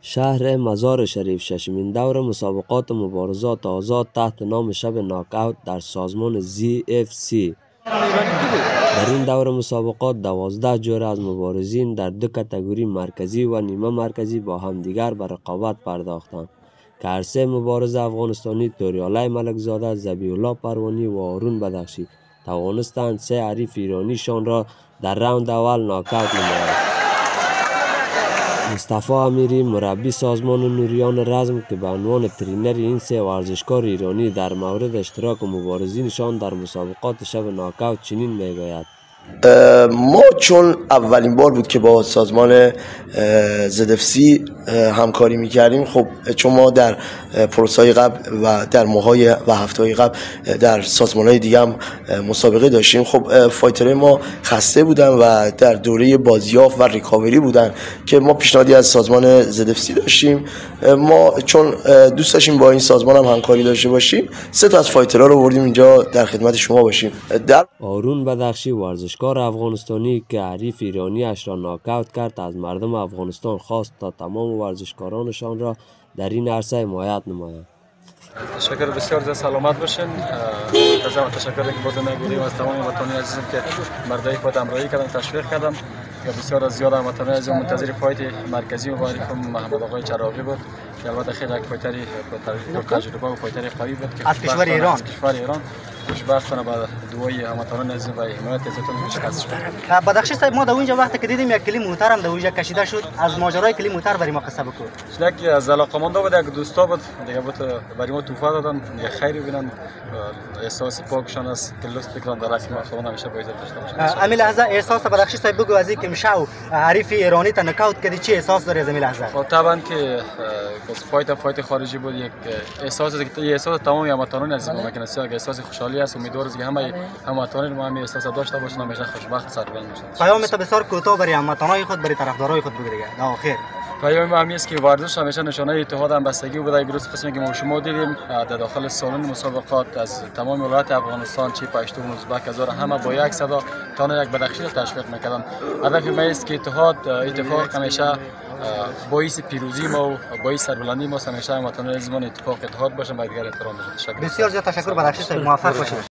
شهر مزار شریف ششمین دور مسابقات مبارزات آزاد تحت نام شب ناکاوت در سازمان ZFC. در این دور مسابقات 12 جور از مبارزین در دو کاتگوری مرکزی و نیمه مرکزی با همدیگر به رقابت پرداختند که هر سه مبارز افغانستانی توریالای ملکزاده، ذبیح الله پروانی و هارون بدخشی توانستند سه حریف ایرانیشان را در راند اول ناکاوت نمایند. مصطفی امیری مربی سازمان نوریان رزم که به عنوان ترینر این سه ورزشکار ایرانی در مورد اشتراک مبارزینشان در مسابقات شب ناکاوت چنین میگوید: ما چون اولین بار بود که با سازمان ZFC همکاری میکردیم، خب چون ما در پروسای قبل و در ماهای و هفته‌های قبل در سازمان‌های دیگه هم مسابقه داشتیم، خب فایترهای ما خسته بودن و در دوره بازیافت و ریکاوری بودن که ما پیشنهادی از سازمان ZFC داشتیم. ما چون دوست داشتیم با این سازمان هم همکاری داشته باشیم، 3 تا از فایترها رو بردیم اینجا در خدمت شما باشیم. هارون بدخشی ورزشکار افغانستانی که حریف ایرانی اش را ناکاوت کرد از مردم افغانستان خواست تا تمام ورزشکارانشان را در این عرصه حمایت نمایند. تشکر بسیار زیاد، سلامت باشین. تشکر که باز نگوییم از تمام وطنی عزیزم که مردای خود همراهی کردن، تشویق کردم. که بسیار از زیاد وطنی عزیزم منتظر فایت مرکزی و معرفی محمد آقای چراغی بود که البته خیلی یک فایتر تجربه و فایتر قوی بود که از کشور ایران خوشبختانه با دوای هموطنان عزیز و حمایت عزتون شکست شد. بدخشی صاحب، ما در اونجا وقتی که دیدیم یک کلی موتر هم در اونجا کشیده شد، از ماجرای کلی موتر برای ما قصه بگو. یک از علاقمندا بود، یک دوستا بود دیگه، بود برای ما توفا دادن، یک خیری ببینن، احساس پاکشان است که لطف بکنن در رسم خودمون همیشه با عزت داشته باشن. همین لحظه احساس بدخشی صاحب بگو از اینکه مشاو حریف ایرانی تا نکاوت کردی، چه احساس داری از همین لحظه؟ خب طبعا که فایت خارجی بود، یک احساس تمام هموطنان عزیز ما که نسیه احساس خوشحالی است. امیدوارم که همه هموطنان ما هم احساس داشته باشن، همیشه خوشبخت سربلند باشن. پیام تو بسیار کوتاه برای هموطنان خود، برای طرفدارای خود بگو دیگه در آخر. پیام ما همیشه که ورزش همیشه نشانه اتحاد همبستگی بوده. امروز قسمی که ما شما دیدیم در داخل سالن مسابقات از تمام ولایت افغانستان، چی پشتون، ازبک، هزار، همه با یک صدا تان یک بدخشی را تشویق میکردن. هدف ما است که اتفاق همیشه باعث پیروزی ما و باعث سربلندی ما همیشه هموطنان عزیزمان اتحاد باشن و دیگر احترام باشن. بسیار زیاد تشکر بدخشی صاحب، موفق باشید.